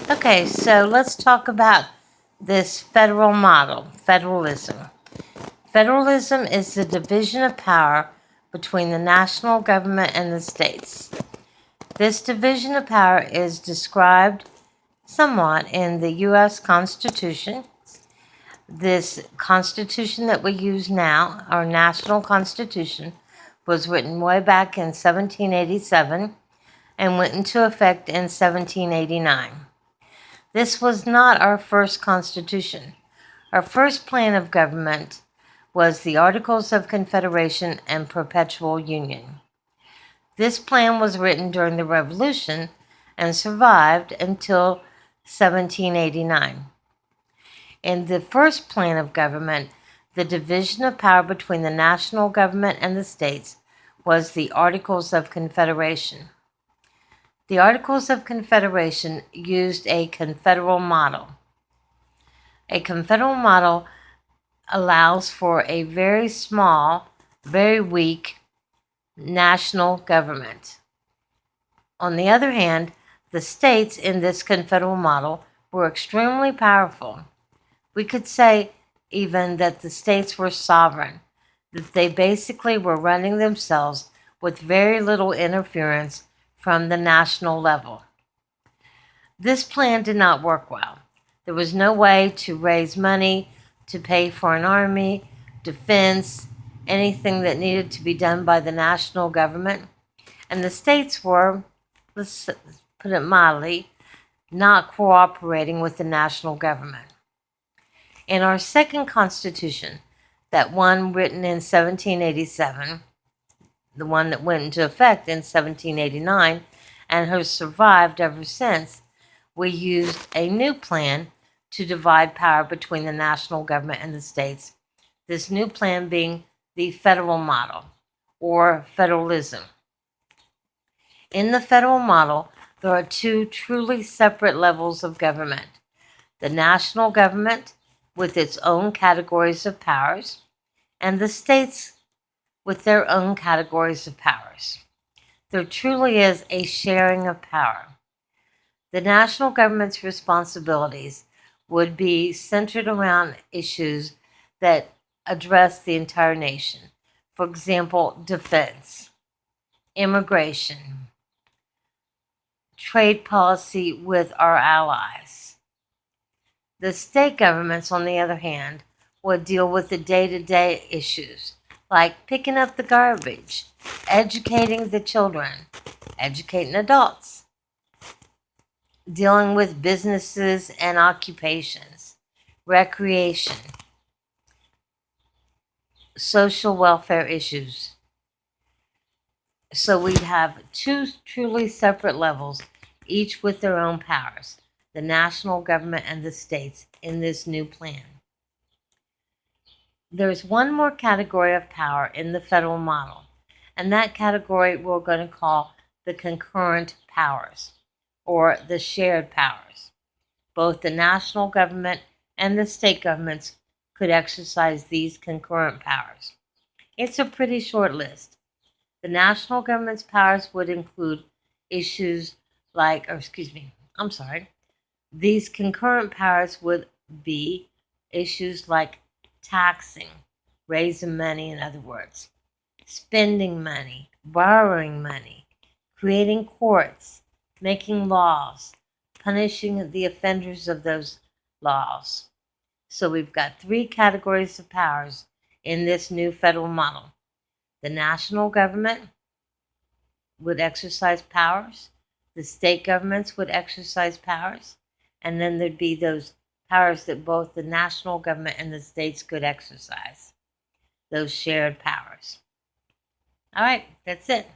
Okay, so let's talk about this federal model, federalism. Federalism is the division of power between the national government and the states. This division of power is described somewhat in the U.S. Constitution. This Constitution that we use now, our national Constitution, was written way back in 1787 and went into effect in 1789. This was not our first Constitution. Our first plan of government was the Articles of Confederation and Perpetual Union. This plan was written during the Revolution and survived until 1789. In the first plan of government, the division of power between the national government and the states was the Articles of Confederation. The Articles of Confederation used a confederal model. A confederal model allows for a very small, very weak national government. On the other hand, the states in this confederal model were extremely powerful. We could say even that the states were sovereign, that they basically were running themselves with very little interference from the national level. This plan did not work well. There was no way to raise money to pay for an army, defense, anything that needed to be done by the national government. And the states were, let's put it mildly, not cooperating with the national government. In our second Constitution, that one written in 1787, the one that went into effect in 1789 and has survived ever since, we used a new plan to divide power between the national government and the states, this new plan being the federal model, or federalism. In the federal model, there are two truly separate levels of government: the national government with its own categories of powers, and the states with their own categories of powers. There truly is a sharing of power. The national government's responsibilities would be centered around issues that address the entire nation. For example, defense, immigration, trade policy with our allies. The state governments, on the other hand, would deal with the day-to-day issues, like picking up the garbage, educating the children, educating adults, dealing with businesses and occupations, recreation, social welfare issues. So we'd have two truly separate levels, each with their own powers, the national government and the states, in this new plan. There's one more category of power in the federal model, and that category we're going to call the concurrent powers, or the shared powers. Both the national government and the state governments could exercise these concurrent powers. It's a pretty short list. The national government's powers would include issues like, these concurrent powers would be issues like taxing, raising money, in other words, spending money, borrowing money, creating courts, making laws, punishing the offenders of those laws. So we've got three categories of powers in this new federal model. The national government would exercise powers, the state governments would exercise powers, and then there'd be those powers that both the national government and the states could exercise, those shared powers. All right, that's it.